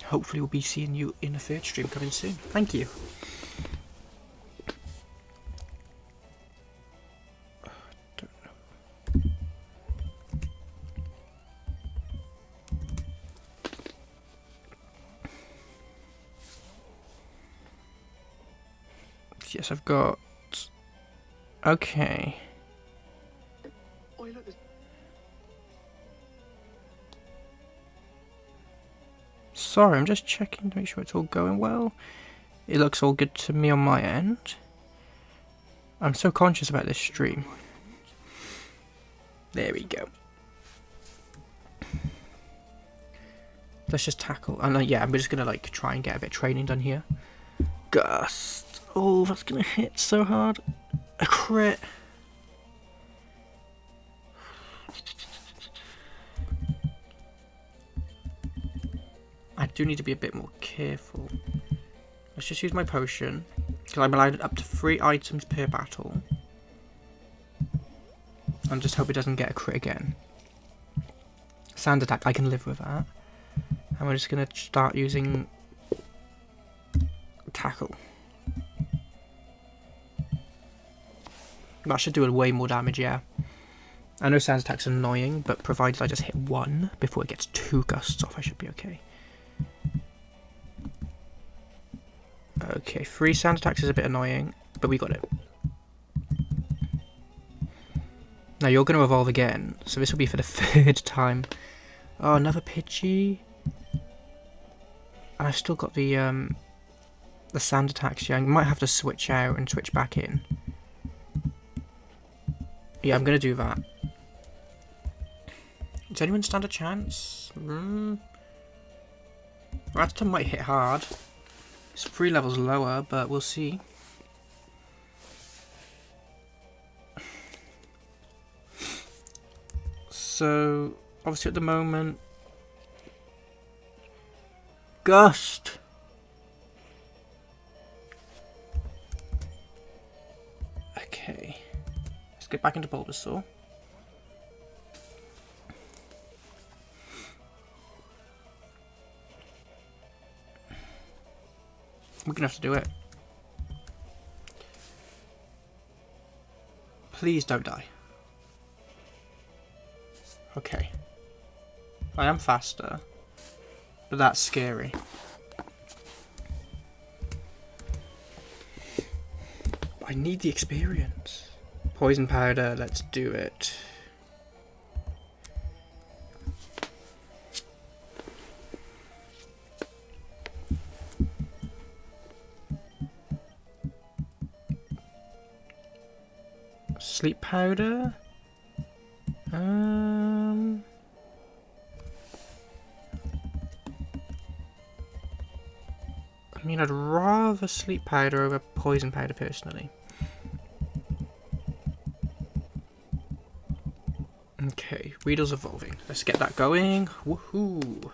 hopefully we'll be seeing you in a third stream coming soon. Thank you. Yes, I've got... Okay. Sorry, I'm just checking to make sure it's all going well. It looks all good to me on my end. I'm so conscious about this stream. There we go. Let's just tackle. And yeah, I'm just gonna like try and get a bit of training done here. Gust. Oh, that's gonna hit so hard. A crit. I do need to be a bit more careful. Let's just use my potion, because I'm allowed up to 3 items per battle. And just hope it doesn't get a crit again. Sand attack, I can live with that. And we're just going to start using tackle. That should do way more damage, yeah. I know sand attack's annoying, but provided I just hit 1 before it gets 2 gusts off, I should be okay. Okay, 3 sand attacks is a bit annoying, but we got it. Now you're going to evolve again, so this will be for the 3rd time. Oh, another Pidgey. And I've still got the sand attacks. Yeah, I might have to switch out and switch back in. Yeah, I'm going to do that. Does anyone stand a chance? Rattata might hit hard. It's 3 levels lower, but we'll see. So, obviously at the moment... Gust! Okay. Let's get back into Bulbasaur. We're gonna have to do it. Please don't die. Okay. I am faster, but that's scary. I need the experience. Poison powder, let's do it. Sleep powder. I mean, I'd rather sleep powder over poison powder personally. Okay, Weedle's evolving. Let's get that going. Woohoo!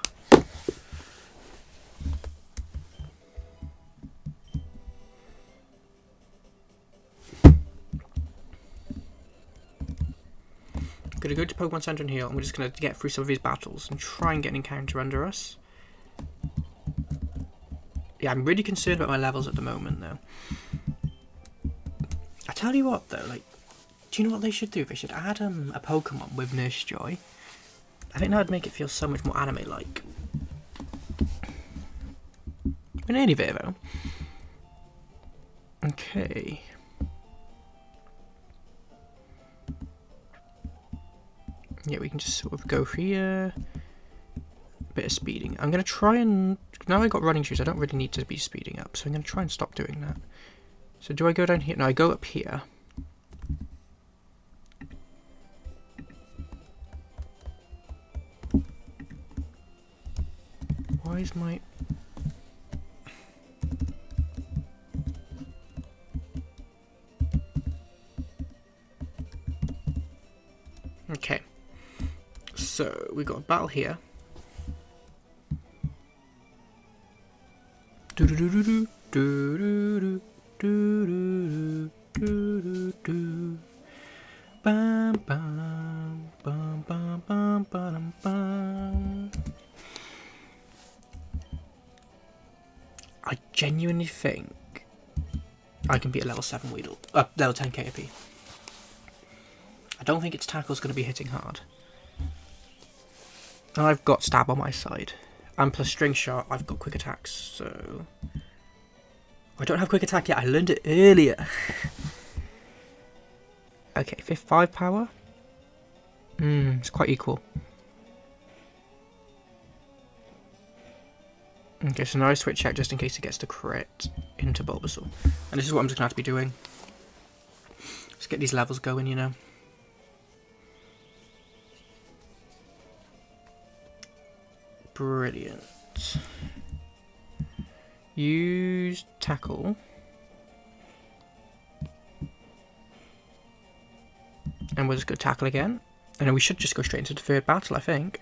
I'm gonna go to Pokemon Center and heal, and we're just gonna get through some of these battles and try and get an encounter under us. Yeah, I'm really concerned about my levels at the moment, though. I tell you what, though, like, do you know what they should do? They should add a Pokemon with Nurse Joy. I think that would make it feel so much more anime-like. We're nearly there, though. Okay. Yeah, we can just sort of go here. A bit of speeding. I'm going to try and... Now I got running shoes, I don't really need to be speeding up, so I'm going to try and stop doing that. So do I go down here? No, I go up here. Why is my... Okay. So, we got a battle here. do. Bam, bam, bam, bam, bam, bam, bam. I genuinely think I can beat a level 7 Weedle, level 10 KOP. I don't think its tackle's going to be hitting hard. And I've got stab on my side. And plus string shot, I've got quick attacks, so... I don't have quick attack yet, I learned it earlier. Okay, 5 power. It's quite equal. Okay, so now I switch out just in case it gets the crit into Bulbasaur. And this is what I'm just going to have to be doing. Let's get these levels going, you know. Brilliant. Use tackle. And we'll just go tackle again. And then we should just go straight into the third battle, I think.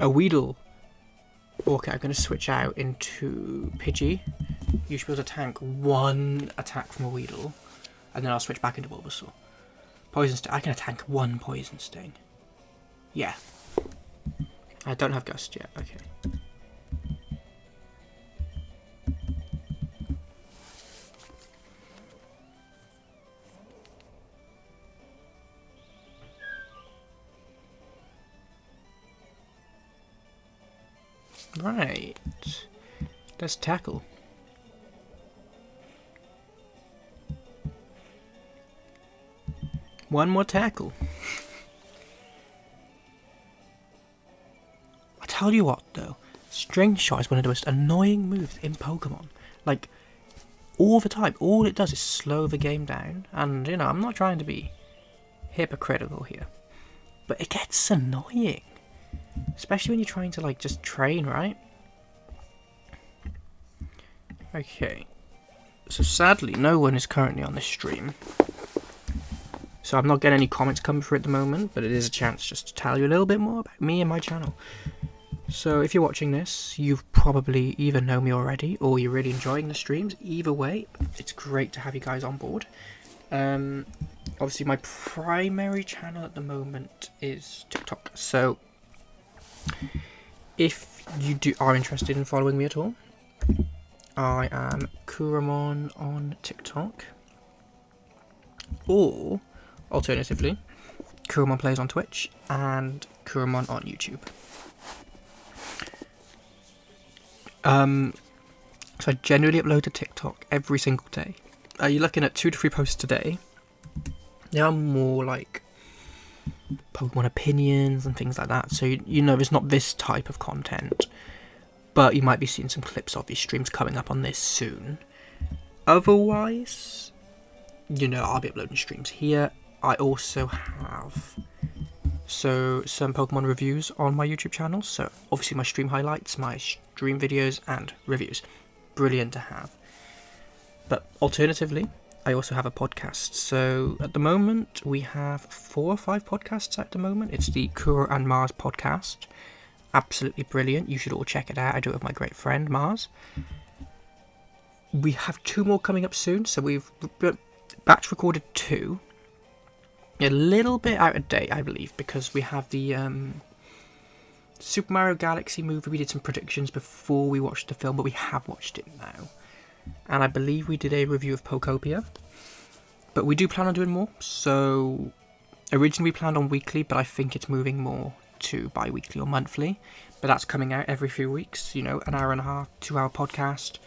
A Weedle. Okay, I'm going to switch out into Pidgey. You should be able to tank 1 attack from a Weedle. And then I'll switch back into Bulbasaur. Poison Sting. I can tank 1 Poison Sting. Yeah. I don't have Gust yet. Okay. Right. Let's tackle. One more tackle. I tell you what though, String Shot is one of the most annoying moves in Pokemon. Like, all the time, all it does is slow the game down. And, you know, I'm not trying to be hypocritical here, but it gets annoying. Especially when you're trying to, like, just train, right? Okay. So sadly, no one is currently on this stream. So I'm not getting any comments coming through at the moment, but it is a chance just to tell you a little bit more about me and my channel. So if you're watching this, you've probably either know me already, or you're really enjoying the streams. Either way, it's great to have you guys on board. Obviously my primary channel at the moment is TikTok. So if you are interested in following me at all, I am Kuramon on TikTok, or alternatively, Kuramon Plays on Twitch and Kuramon on YouTube. So I generally upload to TikTok every single day. You're looking at 2 to 3 posts a day. They are more like Pokemon opinions and things like that. So you know it's not this type of content, but you might be seeing some clips of these streams coming up on this soon. Otherwise, you know, I'll be uploading streams here. I also have some Pokemon reviews on my YouTube channel. So obviously my stream highlights, my stream videos and reviews. Brilliant to have. But alternatively, I also have a podcast. So at the moment we have 4 or 5 podcasts at the moment. It's the Kuro and Mars podcast. Absolutely brilliant. You should all check it out. I do it with my great friend Mars. We have 2 more coming up soon. So we've batch recorded 2. A little bit out of date, I believe, because we have the Super Mario Galaxy movie. We did some predictions before we watched the film, but we have watched it now. And I believe we did a review of Pokopia. But we do plan on doing more. So originally we planned on weekly, but I think it's moving more to bi-weekly or monthly. But that's coming out every few weeks. You know, an hour and a half, 2-hour podcast.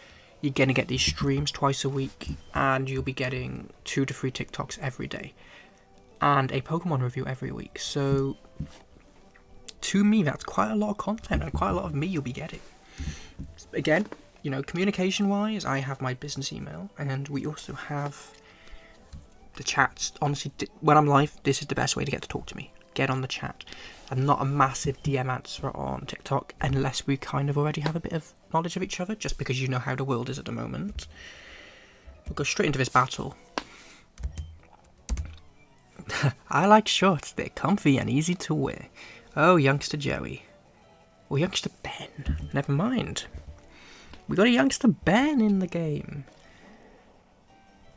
You're going to get these streams twice a week. And you'll be getting 2 to 3 TikToks every day. And a Pokemon review every week. So to me, that's quite a lot of content and quite a lot of me you'll be getting. Again, you know, communication wise, I have my business email, and we also have the chats. Honestly, when I'm live, this is the best way to get to talk to me. Get on the chat. I'm not a massive DM answer on TikTok unless we kind of already have a bit of knowledge of each other, just because you know how the world is at the moment. We'll go straight into this battle. I like shorts. They're comfy and easy to wear. Oh, youngster Joey. Or youngster Ben. Never mind. We got a youngster Ben in the game.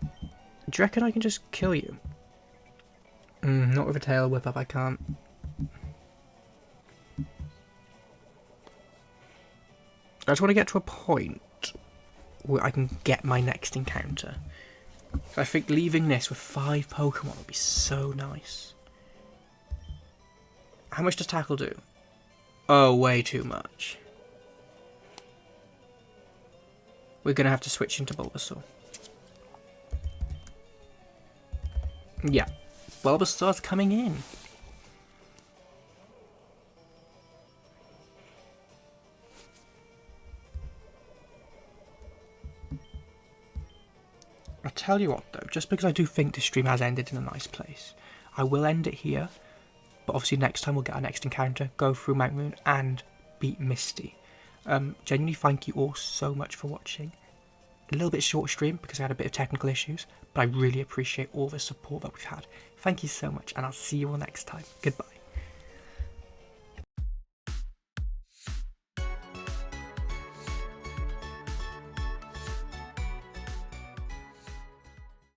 Do you reckon I can just kill you? Not with a tail whip up, I can't. I just want to get to a point where I can get my next encounter. I think leaving this with 5 Pokemon would be so nice. How much does tackle do? Oh, way too much. We're going to have to switch into Bulbasaur. Yeah, Bulbasaur's coming in. I'll tell you what though, just because I do think this stream has ended in a nice place, I will end it here, but obviously next time we'll get our next encounter, go through Mount Moon and beat Misty. Genuinely thank you all so much for watching. A little bit short stream because I had a bit of technical issues, but I really appreciate all the support that we've had. Thank you so much, and I'll see you all next time. Goodbye.